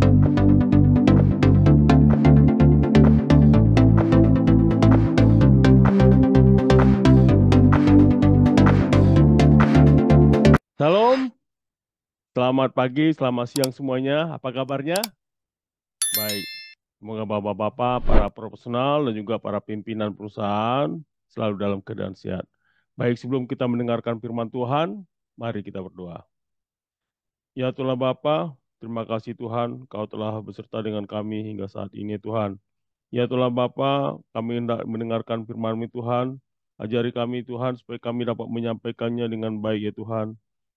Salam, selamat pagi, selamat siang semuanya. Apa kabarnya? Baik, semoga bapak-bapak, para profesional, dan juga para pimpinan perusahaan selalu dalam keadaan sehat. Baik, sebelum kita mendengarkan firman Tuhan, mari kita berdoa. Ya Tuhan Bapa, terima kasih Tuhan, Kau telah beserta dengan kami hingga saat ini Tuhan. Ya Tuhan Bapa, kami hendak mendengarkan firman-Mu Tuhan. Ajari kami Tuhan, supaya kami dapat menyampaikannya dengan baik ya Tuhan.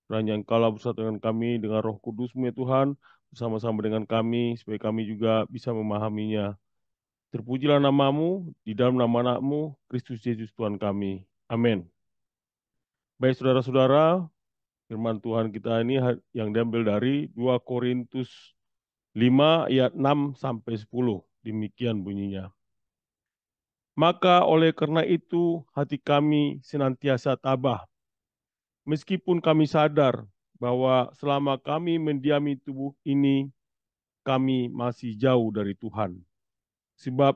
Kiranya Engkaulah bersama dengan kami, dengan roh kudus-Mu ya Tuhan, bersama-sama dengan kami, supaya kami juga bisa memahaminya. Terpujilah nama-Mu, di dalam nama anak-Mu, Kristus Yesus Tuhan kami. Amin. Baik saudara-saudara, firman Tuhan kita ini yang diambil dari 2 Korintus 5 ayat 6 sampai 10. Demikian bunyinya. Maka oleh karena itu hati kami senantiasa tabah, meskipun kami sadar bahwa selama kami mendiami tubuh ini, kami masih jauh dari Tuhan. Sebab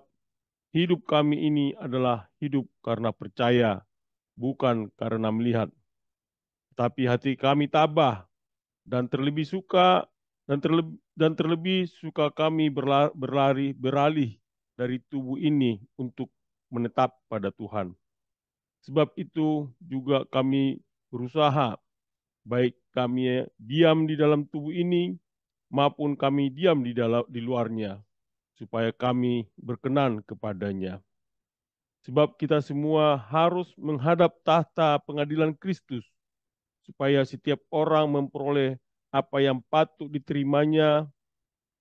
hidup kami ini adalah hidup karena percaya, bukan karena melihat. Tapi hati kami tabah dan terlebih suka dan terlebih suka kami beralih dari tubuh ini untuk menetap pada Tuhan. Sebab itu juga kami berusaha, baik kami diam di dalam tubuh ini maupun kami diam di luarnya, supaya kami berkenan kepadanya. Sebab kita semua harus menghadap tahta pengadilan Kristus, supaya setiap orang memperoleh apa yang patut diterimanya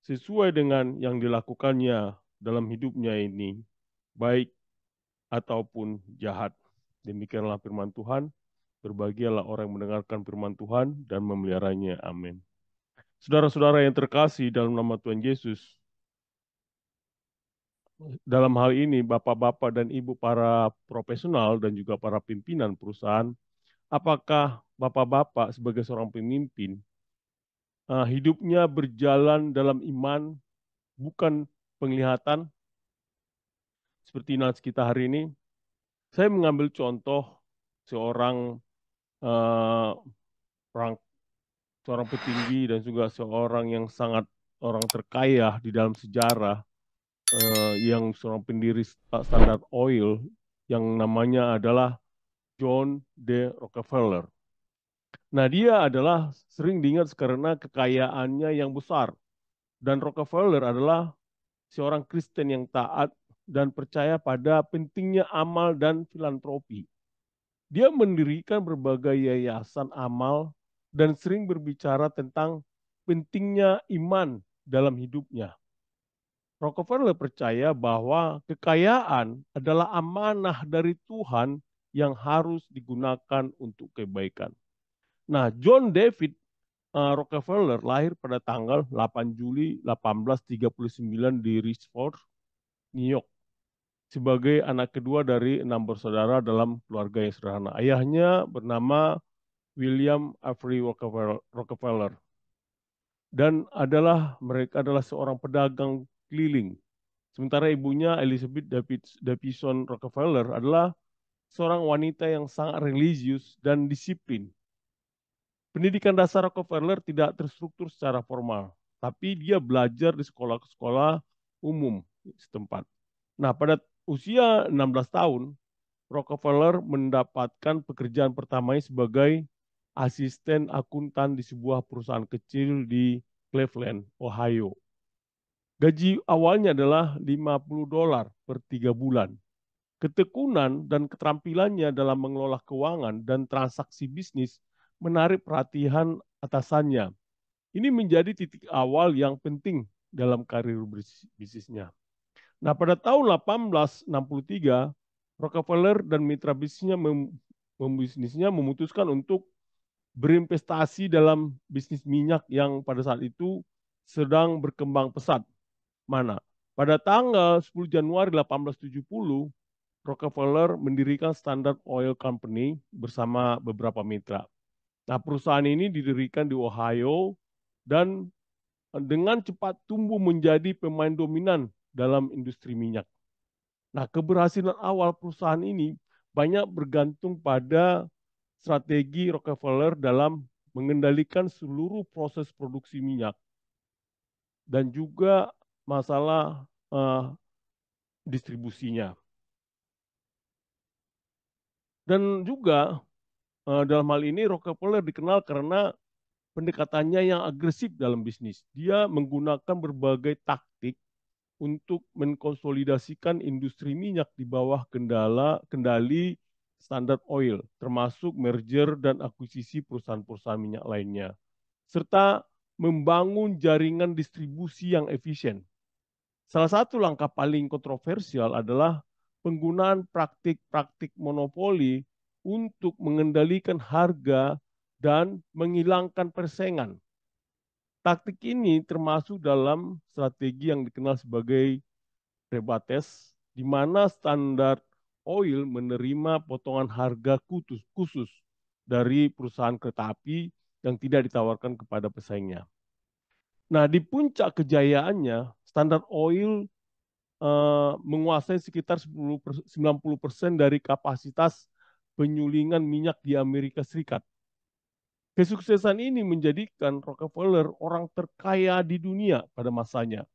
sesuai dengan yang dilakukannya dalam hidupnya ini, baik ataupun jahat. Demikianlah firman Tuhan. Berbahagialah orang yang mendengarkan firman Tuhan dan memeliharanya. Amin. Saudara-saudara yang terkasih dalam nama Tuhan Yesus, dalam hal ini bapak-bapak dan ibu para profesional dan juga para pimpinan perusahaan, apakah bapak-bapak sebagai seorang pemimpin hidupnya berjalan dalam iman, bukan penglihatan seperti nas kita hari ini? Saya mengambil contoh seorang eh, orang seorang petinggi dan juga seorang yang sangat orang terkaya di dalam sejarah, yang seorang pendiri Standard Oil yang namanya adalah John D. Rockefeller. Nah, dia adalah sering diingat karena kekayaannya yang besar. Dan Rockefeller adalah seorang Kristen yang taat dan percaya pada pentingnya amal dan filantropi. Dia mendirikan berbagai yayasan amal dan sering berbicara tentang pentingnya iman dalam hidupnya. Rockefeller percaya bahwa kekayaan adalah amanah dari Tuhan yang harus digunakan untuk kebaikan. Nah, John David Rockefeller lahir pada tanggal 8 Juli 1839 di Richford, New York, sebagai anak kedua dari 6 bersaudara dalam keluarga yang sederhana. Ayahnya bernama William Avery Rockefeller dan mereka adalah seorang pedagang keliling. Sementara ibunya Elizabeth Davison Rockefeller adalah seorang wanita yang sangat religius dan disiplin. Pendidikan dasar Rockefeller tidak terstruktur secara formal, tapi dia belajar di sekolah-sekolah umum setempat. Nah, pada usia 16 tahun, Rockefeller mendapatkan pekerjaan pertamanya sebagai asisten akuntan di sebuah perusahaan kecil di Cleveland, Ohio. Gaji awalnya adalah $50 per 3 bulan. Ketekunan dan keterampilannya dalam mengelola keuangan dan transaksi bisnis menarik perhatian atasannya. Ini menjadi titik awal yang penting dalam karir bisnisnya. Nah, pada tahun 1863, Rockefeller dan mitra bisnisnya memutuskan untuk berinvestasi dalam bisnis minyak yang pada saat itu sedang berkembang pesat. Mana? Pada tanggal 10 Januari 1870, Rockefeller mendirikan Standard Oil Company bersama beberapa mitra. Nah, perusahaan ini didirikan di Ohio dan dengan cepat tumbuh menjadi pemain dominan dalam industri minyak. Nah, keberhasilan awal perusahaan ini banyak bergantung pada strategi Rockefeller dalam mengendalikan seluruh proses produksi minyak dan juga masalah distribusinya. Dan juga dalam hal ini Rockefeller dikenal karena pendekatannya yang agresif dalam bisnis. Dia menggunakan berbagai taktik untuk mengkonsolidasikan industri minyak di bawah kendali Standard Oil, termasuk merger dan akuisisi perusahaan-perusahaan minyak lainnya, serta membangun jaringan distribusi yang efisien. Salah satu langkah paling kontroversial adalah penggunaan praktik-praktik monopoli untuk mengendalikan harga dan menghilangkan persaingan. Taktik ini termasuk dalam strategi yang dikenal sebagai rebates, di mana Standard Oil menerima potongan harga khusus dari perusahaan kereta api yang tidak ditawarkan kepada pesaingnya. Nah, di puncak kejayaannya, Standard Oil menguasai sekitar 90% dari kapasitas penyulingan minyak di Amerika Serikat. Kesuksesan ini menjadikan Rockefeller orang terkaya di dunia pada masanya.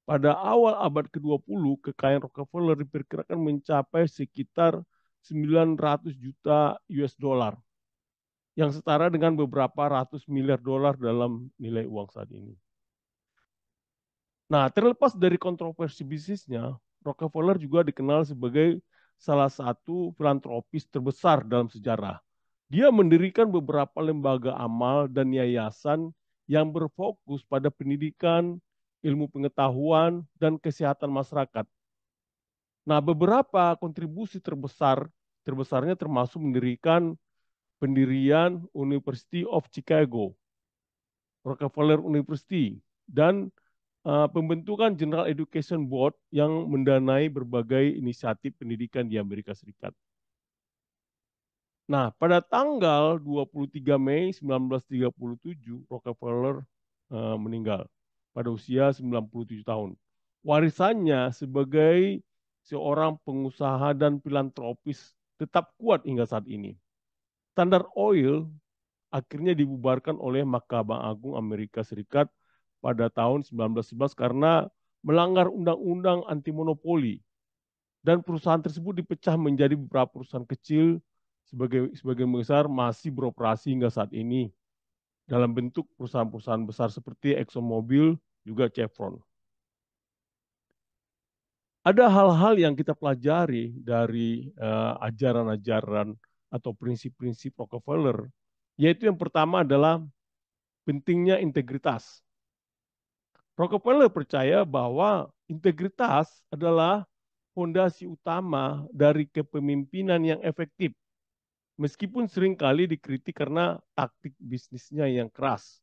Pada awal abad ke-20, kekayaan Rockefeller diperkirakan mencapai sekitar 900 juta US dollar, yang setara dengan beberapa ratus miliar dolar dalam nilai uang saat ini. Nah, terlepas dari kontroversi bisnisnya, Rockefeller juga dikenal sebagai salah satu filantropis terbesar dalam sejarah. Dia mendirikan beberapa lembaga amal dan yayasan yang berfokus pada pendidikan, ilmu pengetahuan, dan kesehatan masyarakat. Nah, beberapa kontribusi terbesarnya termasuk mendirikan pendirian University of Chicago, Rockefeller University, dan pembentukan General Education Board yang mendanai berbagai inisiatif pendidikan di Amerika Serikat. Nah, pada tanggal 23 Mei 1937, Rockefeller meninggal pada usia 97 tahun. Warisannya sebagai seorang pengusaha dan filantropis tetap kuat hingga saat ini. Standard Oil akhirnya dibubarkan oleh Mahkamah Agung Amerika Serikat pada tahun 1911 karena melanggar undang-undang anti monopoli, dan perusahaan tersebut dipecah menjadi beberapa perusahaan kecil, sebagian besar masih beroperasi hingga saat ini dalam bentuk perusahaan-perusahaan besar seperti ExxonMobil juga Chevron. Ada hal-hal yang kita pelajari dari ajaran-ajaran atau prinsip-prinsip Rockefeller, yaitu yang pertama adalah pentingnya integritas. Rockefeller percaya bahwa integritas adalah fondasi utama dari kepemimpinan yang efektif, meskipun seringkali dikritik karena taktik bisnisnya yang keras.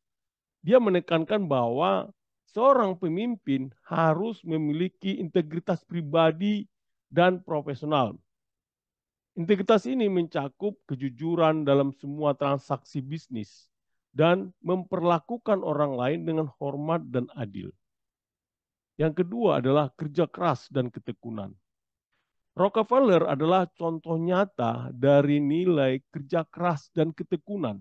Dia menekankan bahwa seorang pemimpin harus memiliki integritas pribadi dan profesional. Integritas ini mencakup kejujuran dalam semua transaksi bisnis dan memperlakukan orang lain dengan hormat dan adil. Yang kedua adalah kerja keras dan ketekunan. Rockefeller adalah contoh nyata dari nilai kerja keras dan ketekunan.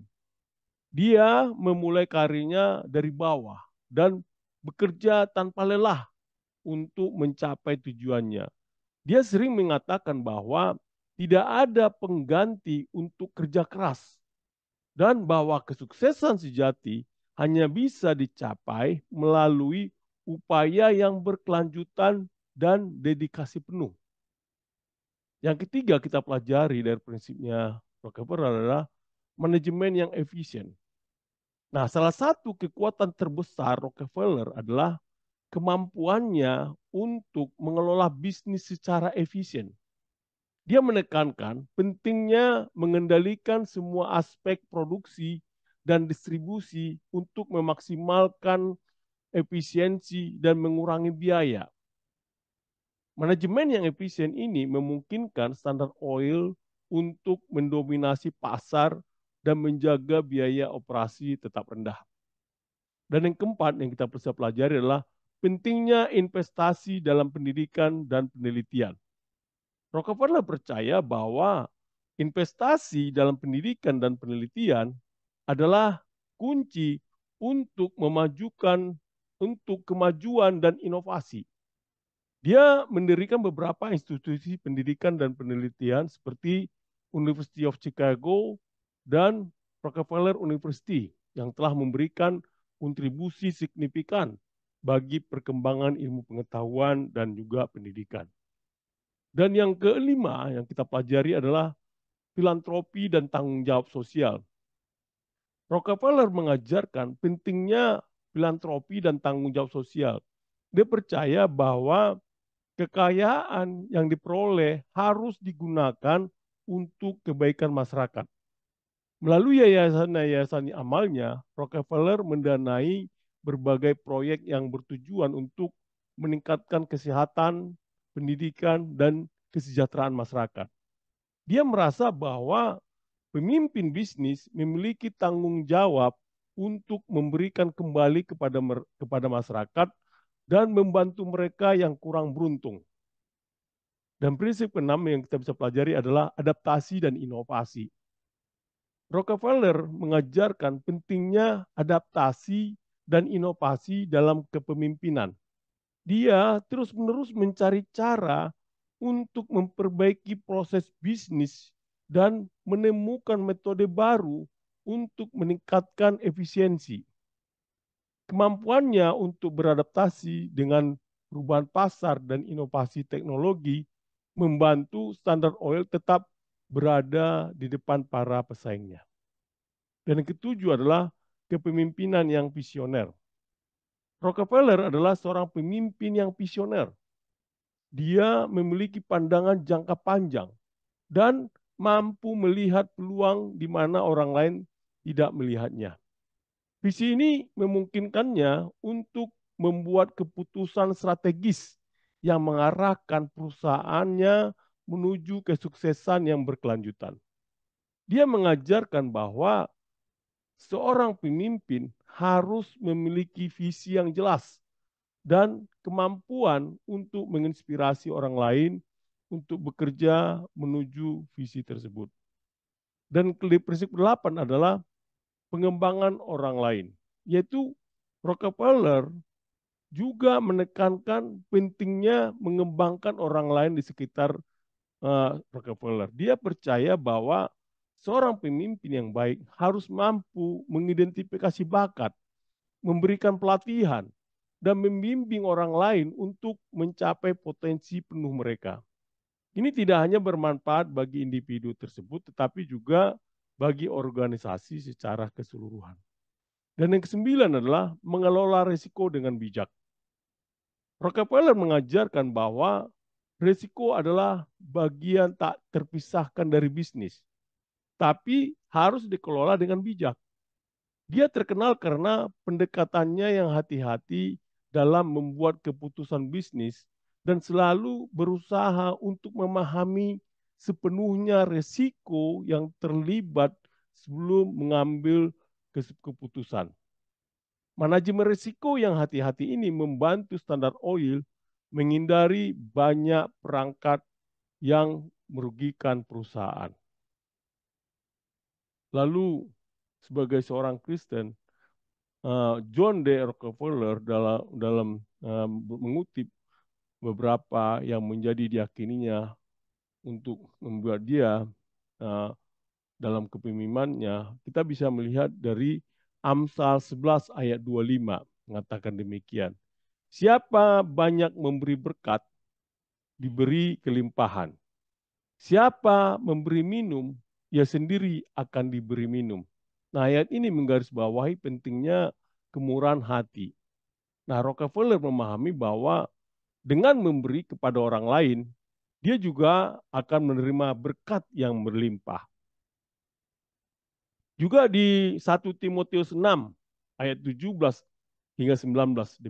Dia memulai karirnya dari bawah dan bekerja tanpa lelah untuk mencapai tujuannya. Dia sering mengatakan bahwa tidak ada pengganti untuk kerja keras dan bahwa kesuksesan sejati hanya bisa dicapai melalui upaya yang berkelanjutan dan dedikasi penuh. Yang ketiga kita pelajari dari prinsipnya Rockefeller adalah manajemen yang efisien. Nah, salah satu kekuatan terbesar Rockefeller adalah kemampuannya untuk mengelola bisnis secara efisien. Dia menekankan pentingnya mengendalikan semua aspek produksi dan distribusi untuk memaksimalkan efisiensi dan mengurangi biaya. Manajemen yang efisien ini memungkinkan Standard Oil untuk mendominasi pasar dan menjaga biaya operasi tetap rendah. Dan yang keempat yang kita bisa pelajari adalah pentingnya investasi dalam pendidikan dan penelitian. Rockefeller percaya bahwa investasi dalam pendidikan dan penelitian adalah kunci untuk kemajuan dan inovasi. Dia mendirikan beberapa institusi pendidikan dan penelitian seperti University of Chicago dan Rockefeller University yang telah memberikan kontribusi signifikan bagi perkembangan ilmu pengetahuan dan juga pendidikan. Dan yang kelima yang kita pelajari adalah filantropi dan tanggung jawab sosial. Rockefeller mengajarkan pentingnya filantropi dan tanggung jawab sosial. Dia percaya bahwa kekayaan yang diperoleh harus digunakan untuk kebaikan masyarakat. Melalui yayasan-yayasan amalnya, Rockefeller mendanai berbagai proyek yang bertujuan untuk meningkatkan kesehatan, pendidikan, dan kesejahteraan masyarakat. Dia merasa bahwa pemimpin bisnis memiliki tanggung jawab untuk memberikan kembali kepada masyarakat dan membantu mereka yang kurang beruntung. Dan prinsip keenam yang kita bisa pelajari adalah adaptasi dan inovasi. Rockefeller mengajarkan pentingnya adaptasi dan inovasi dalam kepemimpinan. Dia terus-menerus mencari cara untuk memperbaiki proses bisnis dan menemukan metode baru untuk meningkatkan efisiensi. Kemampuannya untuk beradaptasi dengan perubahan pasar dan inovasi teknologi membantu Standard Oil tetap berada di depan para pesaingnya. Dan yang ketujuh adalah kepemimpinan yang visioner. Rockefeller adalah seorang pemimpin yang visioner. Dia memiliki pandangan jangka panjang dan mampu melihat peluang di mana orang lain tidak melihatnya. Visi ini memungkinkannya untuk membuat keputusan strategis yang mengarahkan perusahaannya menuju kesuksesan yang berkelanjutan. Dia mengajarkan bahwa seorang pemimpin harus memiliki visi yang jelas dan kemampuan untuk menginspirasi orang lain untuk bekerja menuju visi tersebut. Dan prinsip ke-8 adalah pengembangan orang lain, yaitu Rockefeller juga menekankan pentingnya mengembangkan orang lain di sekitar Rockefeller. Dia percaya bahwa seorang pemimpin yang baik harus mampu mengidentifikasi bakat, memberikan pelatihan, dan membimbing orang lain untuk mencapai potensi penuh mereka. Ini tidak hanya bermanfaat bagi individu tersebut, tetapi juga bagi organisasi secara keseluruhan. Dan yang kesembilan adalah mengelola risiko dengan bijak. Rockefeller mengajarkan bahwa risiko adalah bagian tak terpisahkan dari bisnis, tapi harus dikelola dengan bijak. Dia terkenal karena pendekatannya yang hati-hati dalam membuat keputusan bisnis dan selalu berusaha untuk memahami sepenuhnya resiko yang terlibat sebelum mengambil keputusan. Manajemen risiko yang hati-hati ini membantu Standard Oil menghindari banyak perangkat yang merugikan perusahaan. Lalu sebagai seorang Kristen, John D. Rockefeller dalam mengutip beberapa yang menjadi diyakininya untuk membuat dia dalam kepemimpinan, kita bisa melihat dari Amsal 11 ayat 25 mengatakan demikian. Siapa banyak memberi berkat, diberi kelimpahan. Siapa memberi minum, ia sendiri akan diberi minum. Nah, ayat ini menggarisbawahi pentingnya kemurahan hati. Nah, Rockefeller memahami bahwa dengan memberi kepada orang lain, dia juga akan menerima berkat yang berlimpah. Juga di 1 Timotius 6 ayat 17 hingga 19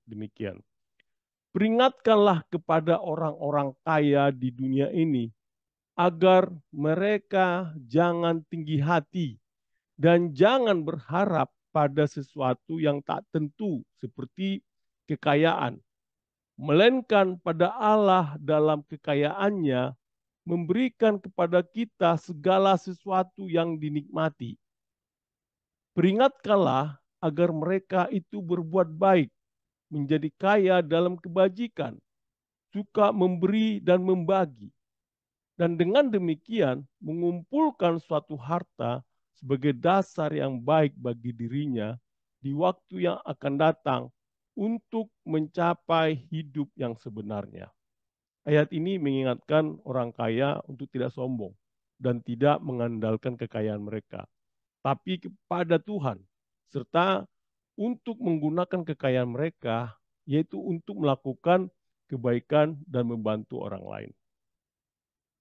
demikian. Peringatkanlah kepada orang-orang kaya di dunia ini agar mereka jangan tinggi hati dan jangan berharap pada sesuatu yang tak tentu seperti kekayaan, melainkan pada Allah dalam kekayaannya memberikan kepada kita segala sesuatu yang dinikmati. Peringatkanlah agar mereka itu berbuat baik, menjadi kaya dalam kebajikan, suka memberi dan membagi. Dan dengan demikian mengumpulkan suatu harta sebagai dasar yang baik bagi dirinya di waktu yang akan datang untuk mencapai hidup yang sebenarnya. Ayat ini mengingatkan orang kaya untuk tidak sombong dan tidak mengandalkan kekayaan mereka, tapi kepada Tuhan, serta untuk menggunakan kekayaan mereka, yaitu untuk melakukan kebaikan dan membantu orang lain.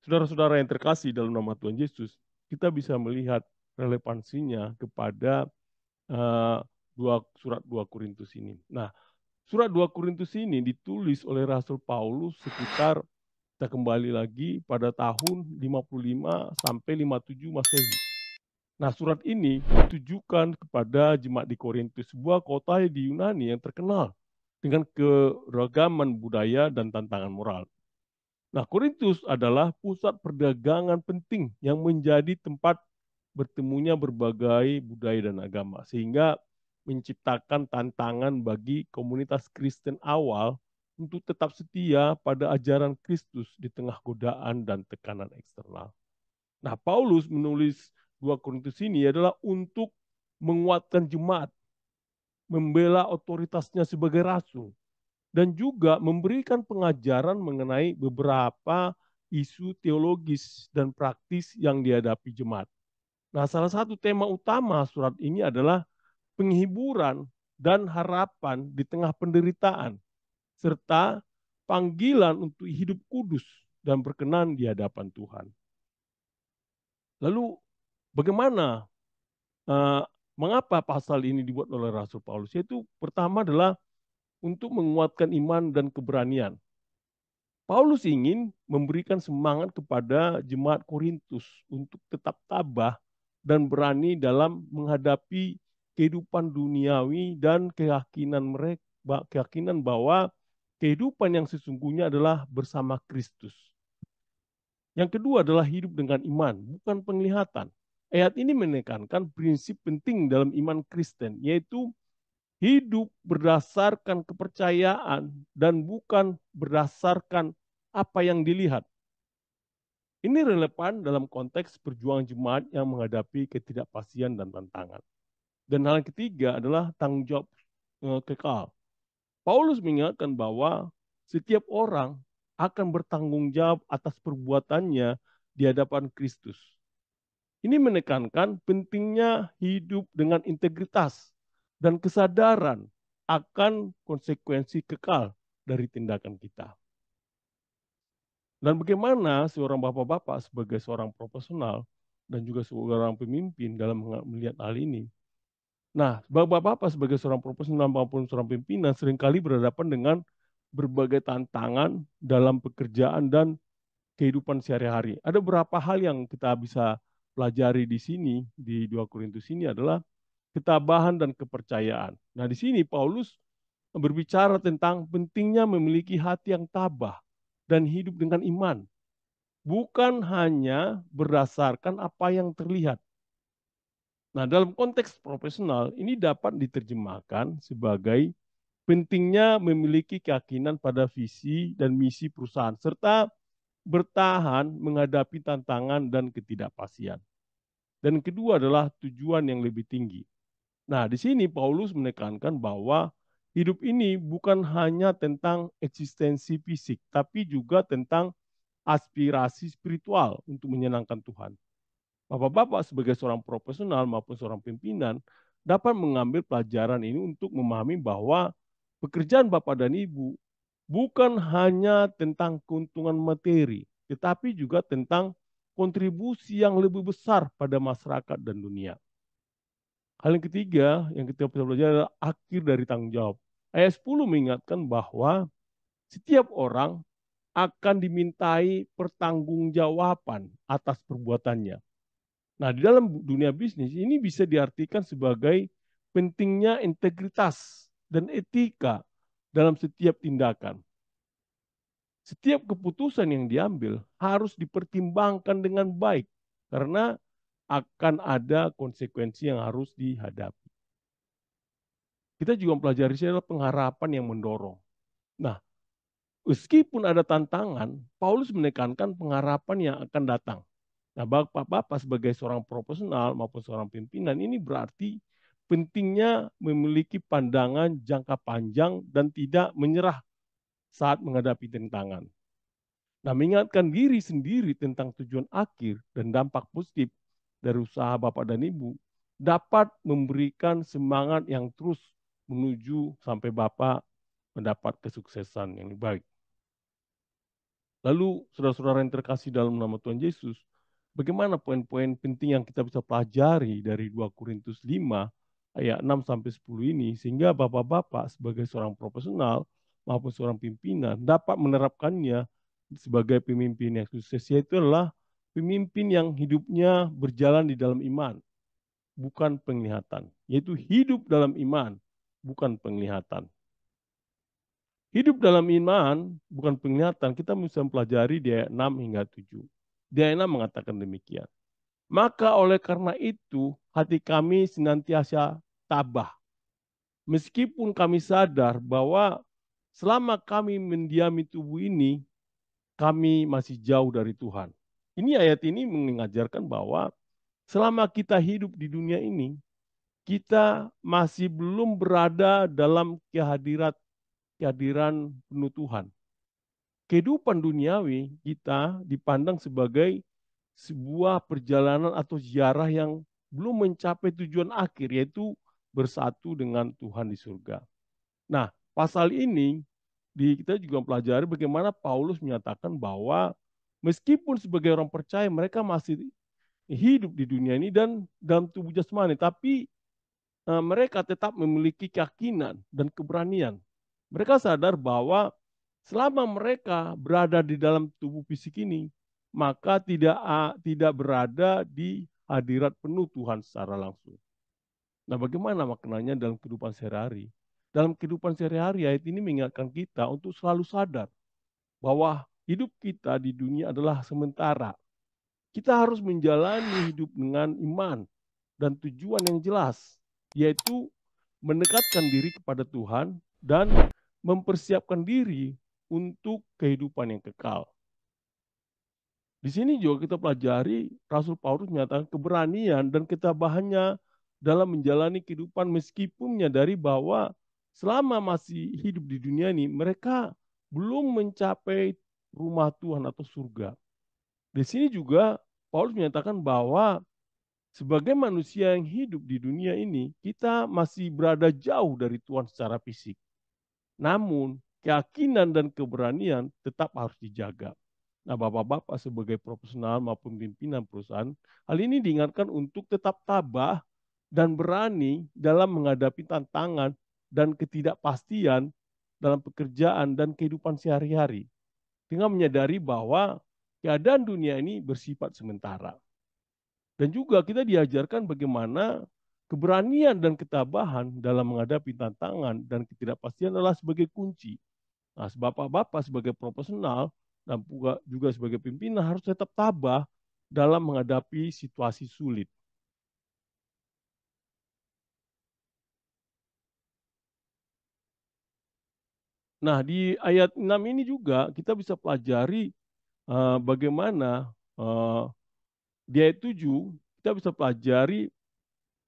Saudara-saudara yang terkasih dalam nama Tuhan Yesus, kita bisa melihat relevansinya kepada uh, surat 2 Korintus ini. Nah, surat 2 Korintus ini ditulis oleh Rasul Paulus sekitar, kita kembali lagi pada tahun 55 sampai 57 Masehi. Nah, surat ini ditujukan kepada jemaat di Korintus, sebuah kota di Yunani yang terkenal dengan keragaman budaya dan tantangan moral. Nah, Korintus adalah pusat perdagangan penting yang menjadi tempat bertemunya berbagai budaya dan agama, sehingga menciptakan tantangan bagi komunitas Kristen awal untuk tetap setia pada ajaran Kristus di tengah godaan dan tekanan eksternal. Nah, Paulus menulis 2 Korintus ini adalah untuk menguatkan jemaat, membela otoritasnya sebagai rasul, dan juga memberikan pengajaran mengenai beberapa isu teologis dan praktis yang dihadapi jemaat. Nah, salah satu tema utama surat ini adalah penghiburan dan harapan di tengah penderitaan, serta panggilan untuk hidup kudus dan berkenan di hadapan Tuhan. Lalu bagaimana, uh, mengapa pasal ini dibuat oleh Rasul Paulus? Yaitu pertama adalah untuk menguatkan iman dan keberanian. Paulus ingin memberikan semangat kepada jemaat Korintus untuk tetap tabah dan berani dalam menghadapi kehidupan duniawi dan keyakinan bahwa kehidupan yang sesungguhnya adalah bersama Kristus. Yang kedua adalah hidup dengan iman, bukan penglihatan. Ayat ini menekankan prinsip penting dalam iman Kristen, yaitu hidup berdasarkan kepercayaan dan bukan berdasarkan apa yang dilihat. Ini relevan dalam konteks perjuangan jemaat yang menghadapi ketidakpastian dan tantangan. Dan hal yang ketiga adalah tanggung jawab kekal. Paulus mengingatkan bahwa setiap orang akan bertanggung jawab atas perbuatannya di hadapan Kristus. Ini menekankan pentingnya hidup dengan integritas dan kesadaran akan konsekuensi kekal dari tindakan kita. Dan bagaimana seorang bapak-bapak sebagai seorang profesional dan juga seorang pemimpin dalam melihat hal ini. Nah, bapak-bapak sebagai seorang profesional maupun seorang pimpinan seringkali berhadapan dengan berbagai tantangan dalam pekerjaan dan kehidupan sehari-hari. Ada beberapa hal yang kita bisa pelajari di sini, di 2 Korintus ini adalah ketabahan dan kepercayaan. Nah, di sini Paulus berbicara tentang pentingnya memiliki hati yang tabah dan hidup dengan iman. Bukan hanya berdasarkan apa yang terlihat. Nah, dalam konteks profesional, ini dapat diterjemahkan sebagai pentingnya memiliki keyakinan pada visi dan misi perusahaan, serta bertahan menghadapi tantangan dan ketidakpastian. Dan kedua adalah tujuan yang lebih tinggi. Nah, di sini Paulus menekankan bahwa hidup ini bukan hanya tentang eksistensi fisik, tapi juga tentang aspirasi spiritual untuk menyenangkan Tuhan. Bapak-bapak sebagai seorang profesional maupun seorang pimpinan dapat mengambil pelajaran ini untuk memahami bahwa pekerjaan Bapak dan Ibu bukan hanya tentang keuntungan materi, tetapi juga tentang kontribusi yang lebih besar pada masyarakat dan dunia. Hal yang ketiga yang kita bisa belajar adalah akhir dari tanggung jawab. Ayat 10 mengingatkan bahwa setiap orang akan dimintai pertanggungjawaban atas perbuatannya. Nah, di dalam dunia bisnis ini bisa diartikan sebagai pentingnya integritas dan etika dalam setiap tindakan. Setiap keputusan yang diambil harus dipertimbangkan dengan baik karena akan ada konsekuensi yang harus dihadapi. Kita juga mempelajari adalah pengharapan yang mendorong. Nah, meskipun ada tantangan, Paulus menekankan pengharapan yang akan datang. Nah, Bapak-bapak sebagai seorang profesional maupun seorang pimpinan ini berarti pentingnya memiliki pandangan jangka panjang dan tidak menyerah saat menghadapi tantangan. Nah, mengingatkan diri sendiri tentang tujuan akhir dan dampak positif dari usaha Bapak dan Ibu dapat memberikan semangat yang terus menuju sampai Bapak mendapat kesuksesan yang lebih baik. Lalu, saudara-saudara yang terkasih dalam nama Tuhan Yesus, bagaimana poin-poin penting yang kita bisa pelajari dari 2 Korintus 5 ayat 6 sampai 10 ini sehingga Bapak-bapak sebagai seorang profesional maupun seorang pimpinan dapat menerapkannya sebagai pemimpin yang sukses, yaitu adalah pemimpin yang hidupnya berjalan di dalam iman, bukan penglihatan, yaitu hidup dalam iman, bukan penglihatan. Hidup dalam iman bukan penglihatan. Kita bisa mempelajari di ayat 6 hingga 7. Di ayat 6 mengatakan demikian. Maka oleh karena itu hati kami senantiasa tabah. Meskipun kami sadar bahwa selama kami mendiami tubuh ini, kami masih jauh dari Tuhan. Ini ayat ini mengajarkan bahwa selama kita hidup di dunia ini, kita masih belum berada dalam kehadiran penuh Tuhan. Kehidupan duniawi kita dipandang sebagai sebuah perjalanan atau ziarah yang belum mencapai tujuan akhir, yaitu bersatu dengan Tuhan di surga. Nah, pasal ini kita juga mempelajari bagaimana Paulus menyatakan bahwa meskipun sebagai orang percaya mereka masih hidup di dunia ini dan dalam tubuh jasmani, tapi mereka tetap memiliki keyakinan dan keberanian. Mereka sadar bahwa selama mereka berada di dalam tubuh fisik ini, maka tidak berada di hadirat penuh Tuhan secara langsung. Nah, bagaimana maknanya dalam kehidupan sehari-hari? Dalam kehidupan sehari-hari, ayat ini mengingatkan kita untuk selalu sadar bahwa hidup kita di dunia adalah sementara. Kita harus menjalani hidup dengan iman dan tujuan yang jelas, yaitu mendekatkan diri kepada Tuhan dan mempersiapkan diri untuk kehidupan yang kekal. Di sini juga kita pelajari Rasul Paulus menyatakan keberanian dan ketabahannya dalam menjalani kehidupan meskipun menyadari bahwa selama masih hidup di dunia ini mereka belum mencapai rumah Tuhan atau surga. Di sini juga Paulus menyatakan bahwa sebagai manusia yang hidup di dunia ini, kita masih berada jauh dari Tuhan secara fisik. Namun, keyakinan dan keberanian tetap harus dijaga. Nah, bapak-bapak sebagai profesional maupun pimpinan perusahaan, hal ini diingatkan untuk tetap tabah dan berani dalam menghadapi tantangan dan ketidakpastian dalam pekerjaan dan kehidupan sehari-hari. Dengan menyadari bahwa keadaan dunia ini bersifat sementara. Dan juga kita diajarkan bagaimana keberanian dan ketabahan dalam menghadapi tantangan dan ketidakpastian adalah sebagai kunci. Nah, bapak-bapak sebagai profesional dan juga sebagai pimpinan harus tetap tabah dalam menghadapi situasi sulit. Nah, di ayat 6 ini juga kita bisa pelajari bagaimana di ayat 7 kita bisa pelajari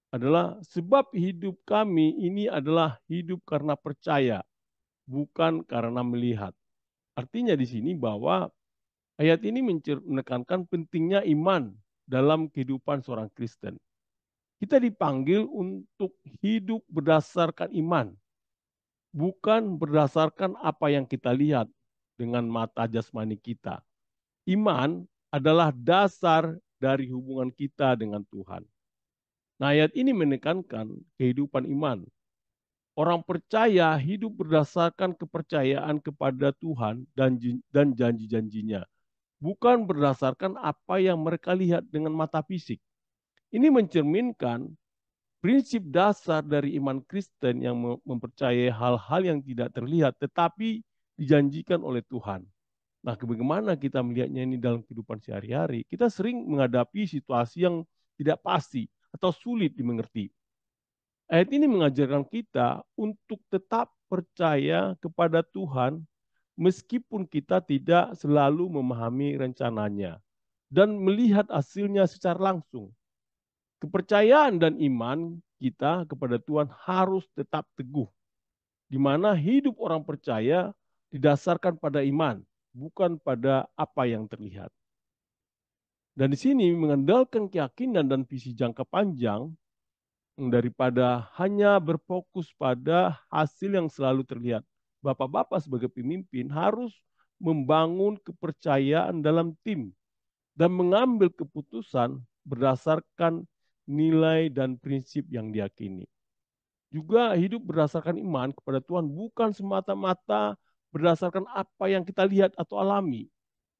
adalah sebab hidup kami ini adalah hidup karena percaya, bukan karena melihat. Artinya di sini bahwa ayat ini menekankan pentingnya iman dalam kehidupan seorang Kristen. Kita dipanggil untuk hidup berdasarkan iman, bukan berdasarkan apa yang kita lihat dengan mata jasmani kita. Iman adalah dasar dari hubungan kita dengan Tuhan. Nah, ayat ini menekankan kehidupan iman. Orang percaya hidup berdasarkan kepercayaan kepada Tuhan dan janji-janjinya, bukan berdasarkan apa yang mereka lihat dengan mata fisik. Ini mencerminkan prinsip dasar dari iman Kristen yang mempercayai hal-hal yang tidak terlihat tetapi dijanjikan oleh Tuhan. Nah, bagaimana kita melihatnya ini dalam kehidupan sehari-hari? Kita sering menghadapi situasi yang tidak pasti atau sulit dimengerti. Ayat ini mengajarkan kita untuk tetap percaya kepada Tuhan meskipun kita tidak selalu memahami rencananya dan melihat hasilnya secara langsung. Kepercayaan dan iman kita kepada Tuhan harus tetap teguh, di mana hidup orang percaya didasarkan pada iman, bukan pada apa yang terlihat. Dan di sini mengandalkan keyakinan dan visi jangka panjang daripada hanya berfokus pada hasil yang selalu terlihat. Bapak-bapak sebagai pemimpin harus membangun kepercayaan dalam tim dan mengambil keputusan berdasarkan nilai dan prinsip yang diyakini. Juga hidup berdasarkan iman kepada Tuhan bukan semata-mata berdasarkan apa yang kita lihat atau alami.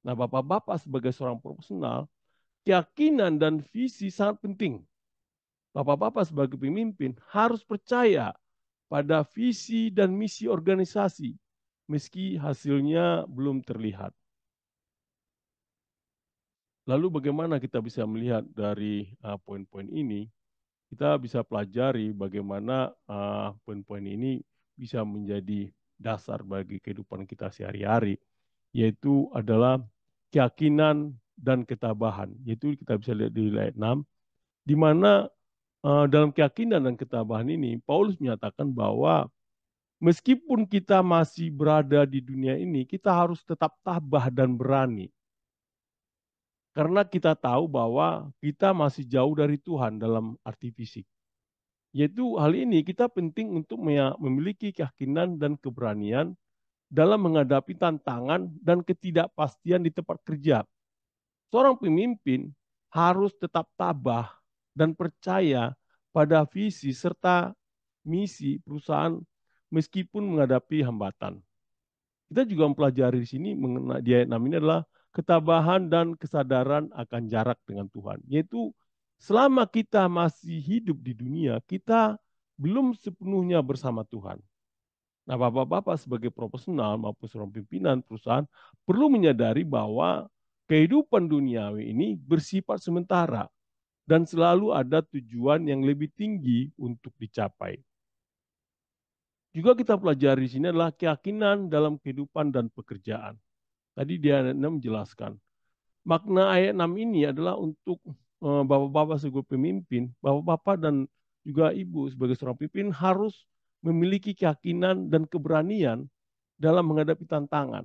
Nah, bapak-bapak sebagai seorang profesional, keyakinan dan visi sangat penting. Bapak-bapak sebagai pemimpin harus percaya pada visi dan misi organisasi, meski hasilnya belum terlihat. Lalu bagaimana kita bisa melihat dari poin-poin ini? Kita bisa pelajari bagaimana poin-poin ini bisa menjadi dasar bagi kehidupan kita sehari-hari, yaitu adalah keyakinan dan ketabahan. Yaitu kita bisa lihat di ayat 6, di mana dalam keyakinan dan ketabahan ini, Paulus menyatakan bahwa meskipun kita masih berada di dunia ini, kita harus tetap tabah dan berani. Karena kita tahu bahwa kita masih jauh dari Tuhan dalam arti fisik. Yaitu hal ini kita penting untuk memiliki keyakinan dan keberanian dalam menghadapi tantangan dan ketidakpastian di tempat kerja. Seorang pemimpin harus tetap tabah dan percaya pada visi serta misi perusahaan meskipun menghadapi hambatan. Kita juga mempelajari di sini mengenai di ayat 6 ini adalah ketabahan dan kesadaran akan jarak dengan Tuhan. Yaitu selama kita masih hidup di dunia, kita belum sepenuhnya bersama Tuhan. Nah, bapak-bapak sebagai profesional maupun seorang pimpinan perusahaan perlu menyadari bahwa kehidupan duniawi ini bersifat sementara dan selalu ada tujuan yang lebih tinggi untuk dicapai. Juga kita pelajari di sini adalah keyakinan dalam kehidupan dan pekerjaan. Tadi dia menjelaskan. Makna ayat 6 ini adalah untuk bapak-bapak sebagai pemimpin, bapak-bapak dan juga ibu sebagai seorang pemimpin harus memiliki keyakinan dan keberanian dalam menghadapi tantangan.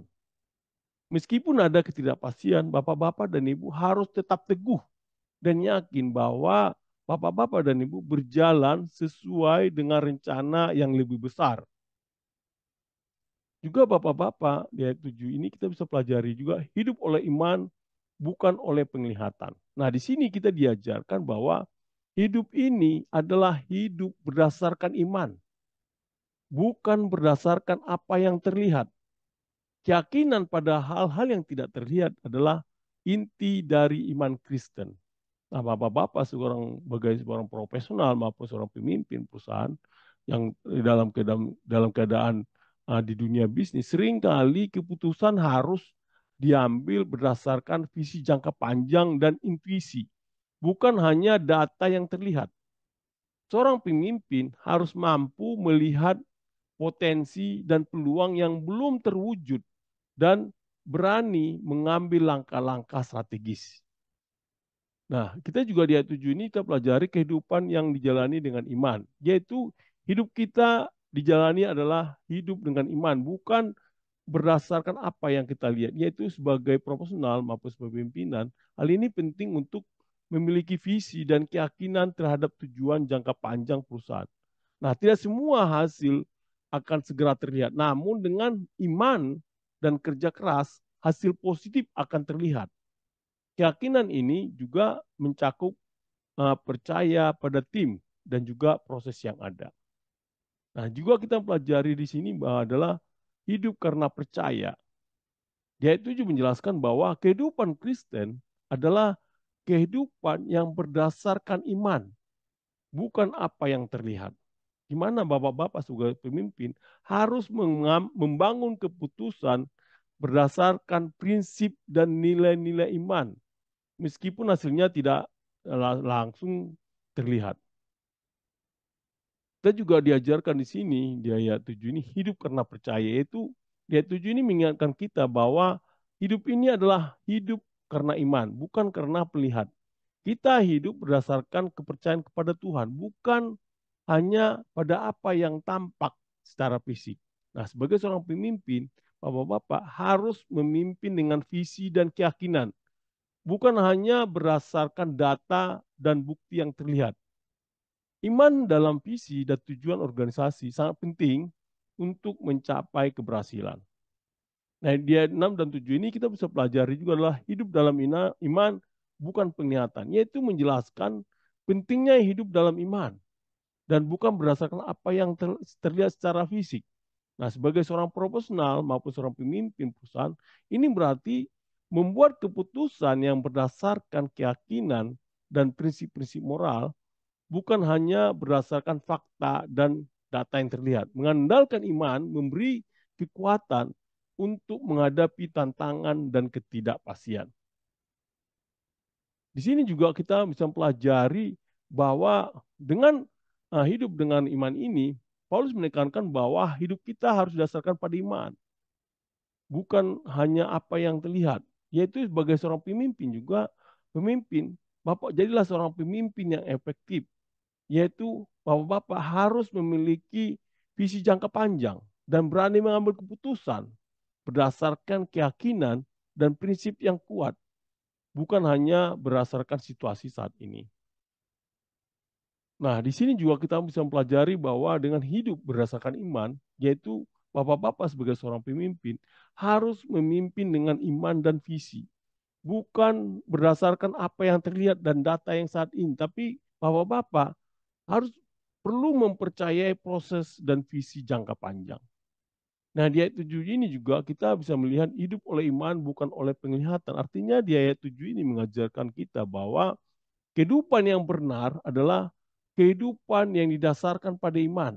Meskipun ada ketidakpastian, bapak-bapak dan ibu harus tetap teguh dan yakin bahwa bapak-bapak dan ibu berjalan sesuai dengan rencana yang lebih besar. Juga bapak-bapak di ayat 7 ini kita bisa pelajari juga hidup oleh iman bukan oleh penglihatan. Nah, di sini kita diajarkan bahwa hidup ini adalah hidup berdasarkan iman, bukan berdasarkan apa yang terlihat. Keyakinan pada hal-hal yang tidak terlihat adalah inti dari iman Kristen. Nah, bapak-bapak sebagai seorang profesional maupun seorang pemimpin perusahaan yang dalam keadaan di dunia bisnis, seringkali keputusan harus diambil berdasarkan visi jangka panjang dan intuisi, bukan hanya data yang terlihat. Seorang pemimpin harus mampu melihat potensi dan peluang yang belum terwujud dan berani mengambil langkah-langkah strategis. Nah, kita juga di ayat 7 ini kita pelajari kehidupan yang dijalani dengan iman, yaitu hidup kita dijalani adalah hidup dengan iman, bukan berdasarkan apa yang kita lihat, yaitu sebagai profesional maupun sebagai pimpinan. Hal ini penting untuk memiliki visi dan keyakinan terhadap tujuan jangka panjang perusahaan. Nah, tidak semua hasil akan segera terlihat, namun dengan iman dan kerja keras, hasil positif akan terlihat. Keyakinan ini juga mencakup percaya pada tim dan juga proses yang ada. Nah, juga kita pelajari di sini bahwa adalah hidup karena percaya. Dia itu juga menjelaskan bahwa kehidupan Kristen adalah kehidupan yang berdasarkan iman, bukan apa yang terlihat. Di mana bapak-bapak sebagai pemimpin harus membangun keputusan berdasarkan prinsip dan nilai-nilai iman, meskipun hasilnya tidak langsung terlihat. Kita juga diajarkan di sini, di ayat 7 ini, hidup karena percaya. Yaitu di ayat 7 ini mengingatkan kita bahwa hidup ini adalah hidup karena iman, bukan karena melihat. Kita hidup berdasarkan kepercayaan kepada Tuhan, bukan hanya pada apa yang tampak secara fisik. Nah, sebagai seorang pemimpin, bapak-bapak harus memimpin dengan visi dan keyakinan, bukan hanya berdasarkan data dan bukti yang terlihat. Iman dalam visi dan tujuan organisasi sangat penting untuk mencapai keberhasilan. Nah, di ayat 6 dan 7 ini kita bisa pelajari juga adalah hidup dalam iman bukan penglihatan, yaitu menjelaskan pentingnya hidup dalam iman dan bukan berdasarkan apa yang terlihat secara fisik. Nah, sebagai seorang profesional maupun seorang pemimpin perusahaan, ini berarti membuat keputusan yang berdasarkan keyakinan dan prinsip-prinsip moral, bukan hanya berdasarkan fakta dan data yang terlihat. Mengandalkan iman memberi kekuatan untuk menghadapi tantangan dan ketidakpastian. Di sini juga kita bisa pelajari bahwa dengan hidup dengan iman ini, Paulus menekankan bahwa hidup kita harus didasarkan pada iman, bukan hanya apa yang terlihat. Yaitu sebagai seorang pemimpin juga, pemimpin, Bapak jadilah seorang pemimpin yang efektif, yaitu bapak-bapak harus memiliki visi jangka panjang dan berani mengambil keputusan berdasarkan keyakinan dan prinsip yang kuat, bukan hanya berdasarkan situasi saat ini. Nah, di sini juga kita bisa mempelajari bahwa dengan hidup berdasarkan iman, yaitu bapak-bapak sebagai seorang pemimpin harus memimpin dengan iman dan visi, bukan berdasarkan apa yang terlihat dan data yang saat ini, tapi bapak-bapak harus perlu mempercayai proses dan visi jangka panjang. Nah, di ayat 7 ini juga kita bisa melihat hidup oleh iman bukan oleh penglihatan. Artinya di ayat 7 ini mengajarkan kita bahwa kehidupan yang benar adalah kehidupan yang didasarkan pada iman,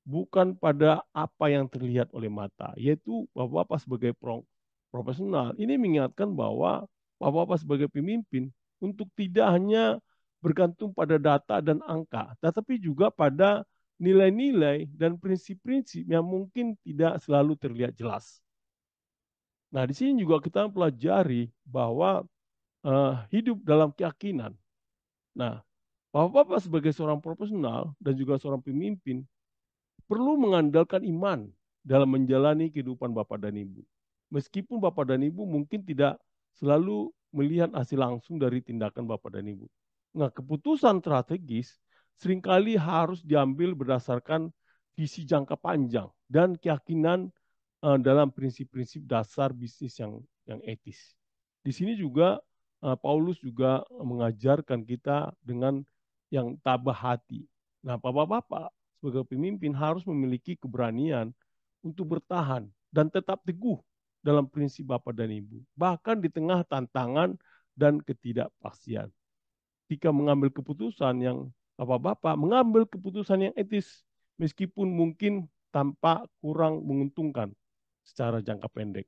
bukan pada apa yang terlihat oleh mata. Yaitu bapak-bapak sebagai profesional, ini mengingatkan bahwa bapak-bapak sebagai pemimpin untuk tidak hanya bergantung pada data dan angka, tetapi juga pada nilai-nilai dan prinsip-prinsip yang mungkin tidak selalu terlihat jelas. Nah, di sini juga kita pelajari bahwa hidup dalam keyakinan. Nah, bapak-bapak sebagai seorang profesional dan juga seorang pemimpin perlu mengandalkan iman dalam menjalani kehidupan bapak dan ibu. Meskipun bapak dan ibu mungkin tidak selalu melihat hasil langsung dari tindakan bapak dan ibu. Nah, keputusan strategis seringkali harus diambil berdasarkan visi jangka panjang dan keyakinan dalam prinsip-prinsip dasar bisnis yang etis. Di sini juga Paulus juga mengajarkan kita dengan yang tabah hati. Nah, bapak-bapak sebagai pemimpin harus memiliki keberanian untuk bertahan dan tetap teguh dalam prinsip bapak dan ibu, bahkan di tengah tantangan dan ketidakpastian. Jika mengambil keputusan yang bapak-bapak mengambil keputusan yang etis, meskipun mungkin tampak kurang menguntungkan secara jangka pendek.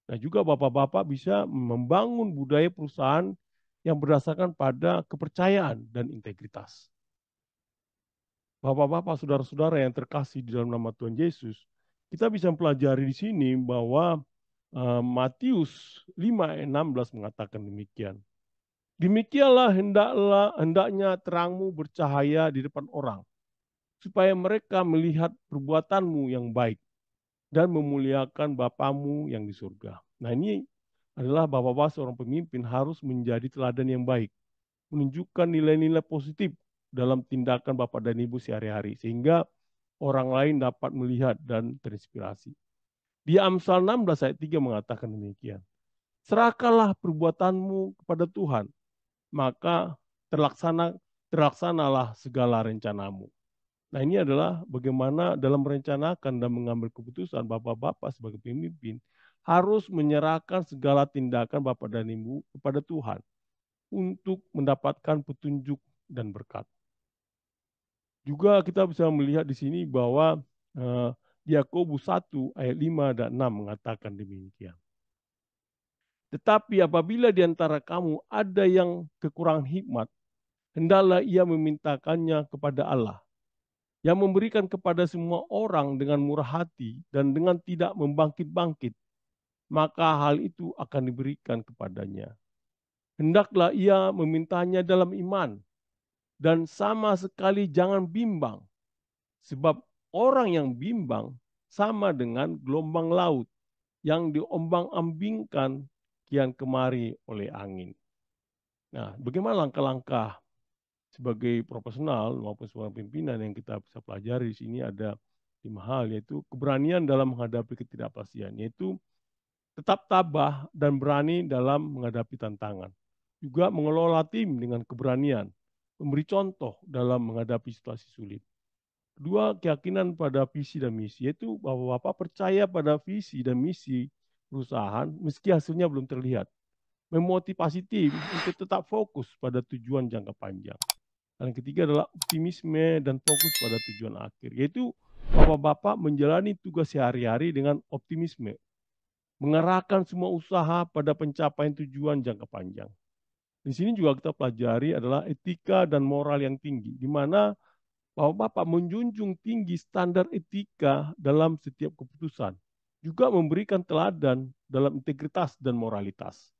Nah, juga bapak-bapak bisa membangun budaya perusahaan yang berdasarkan pada kepercayaan dan integritas. Bapak-bapak, saudara-saudara yang terkasih di dalam nama Tuhan Yesus, kita bisa mempelajari di sini bahwa Matius 5 ayat 16 mengatakan demikian. Demikianlah hendaknya terangmu bercahaya di depan orang, supaya mereka melihat perbuatanmu yang baik dan memuliakan Bapamu yang di surga. Nah, ini adalah bapak-bapak seorang pemimpin harus menjadi teladan yang baik, menunjukkan nilai-nilai positif dalam tindakan bapak dan ibu sehari-hari, sehingga orang lain dapat melihat dan terinspirasi. Di Amsal 16 ayat 3 mengatakan demikian. Serahkanlah perbuatanmu kepada Tuhan, maka terlaksanalah segala rencanamu. Nah, ini adalah bagaimana dalam merencanakan dan mengambil keputusan bapak-bapak sebagai pemimpin harus menyerahkan segala tindakan bapak dan ibu kepada Tuhan untuk mendapatkan petunjuk dan berkat. Juga kita bisa melihat di sini bahwa Yakobus 1 ayat 5 dan 6 mengatakan demikian. Tetapi apabila di antara kamu ada yang kekurangan hikmat, hendaklah ia memintakannya kepada Allah, yang memberikan kepada semua orang dengan murah hati dan dengan tidak membangkit-bangkit, maka hal itu akan diberikan kepadanya. Hendaklah ia memintanya dalam iman, dan sama sekali jangan bimbang, sebab orang yang bimbang sama dengan gelombang laut yang diombang-ambingkan kian kemari oleh angin. Nah, bagaimana langkah-langkah sebagai profesional maupun seorang pimpinan yang kita bisa pelajari di sini ada 5 hal, yaitu keberanian dalam menghadapi ketidakpastian, yaitu tetap tabah dan berani dalam menghadapi tantangan. Juga mengelola tim dengan keberanian, memberi contoh dalam menghadapi situasi sulit. Kedua, keyakinan pada visi dan misi, yaitu bahwa Bapak percaya pada visi dan misi perusahaan meski hasilnya belum terlihat. Memotivasi tim untuk tetap fokus pada tujuan jangka panjang. Dan yang ketiga adalah optimisme dan fokus pada tujuan akhir, yaitu Bapak-Bapak menjalani tugas sehari-hari dengan optimisme, mengarahkan semua usaha pada pencapaian tujuan jangka panjang. Di sini juga kita pelajari adalah etika dan moral yang tinggi, di mana Bapak-Bapak menjunjung tinggi standar etika dalam setiap keputusan, juga memberikan teladan dalam integritas dan moralitas.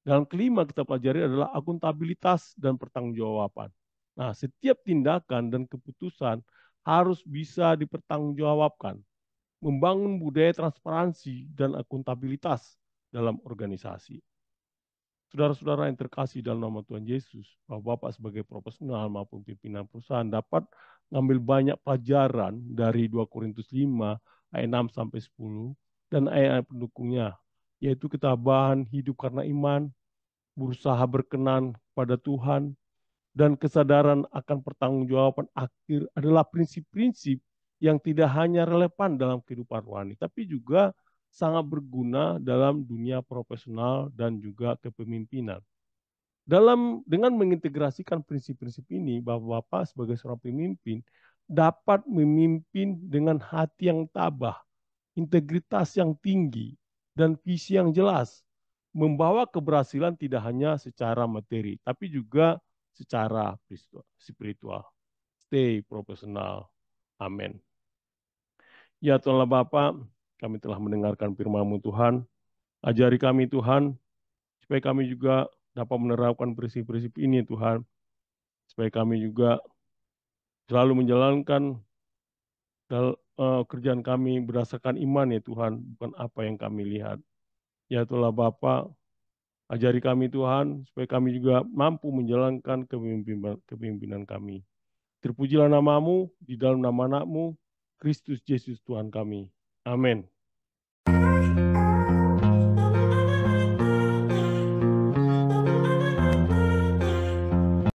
Dan kelima kita pelajari adalah akuntabilitas dan pertanggungjawaban. Nah, setiap tindakan dan keputusan harus bisa dipertanggungjawabkan, membangun budaya transparansi dan akuntabilitas dalam organisasi. Saudara-saudara yang terkasih dalam nama Tuhan Yesus, Bapak-Bapak sebagai profesional maupun pimpinan perusahaan dapat mengambil banyak pelajaran dari 2 Korintus 5 ayat 6 sampai 10 dan ayat-ayat pendukungnya, yaitu ketabahan hidup karena iman, berusaha berkenan pada Tuhan, dan kesadaran akan pertanggungjawaban akhir adalah prinsip-prinsip yang tidak hanya relevan dalam kehidupan rohani, tapi juga sangat berguna dalam dunia profesional dan juga kepemimpinan. Dengan mengintegrasikan prinsip-prinsip ini, Bapak-Bapak sebagai seorang pemimpin dapat memimpin dengan hati yang tabah, integritas yang tinggi, dan visi yang jelas, membawa keberhasilan tidak hanya secara materi, tapi juga secara spiritual. Stay profesional. Amin. Ya Tuhanlah Bapa, kami telah mendengarkan firman-Mu Tuhan. Ajari kami Tuhan, supaya kami juga dapat menerapkan prinsip-prinsip ini Tuhan. Supaya kami juga selalu menjalankan kerjaan kami berdasarkan iman ya Tuhan, bukan apa yang kami lihat. Ya Tuhanlah Bapa, ajari kami Tuhan, supaya kami juga mampu menjalankan kepemimpinan kami. Terpujilah namamu di dalam nama anakmu, Kristus Yesus Tuhan kami. Amin.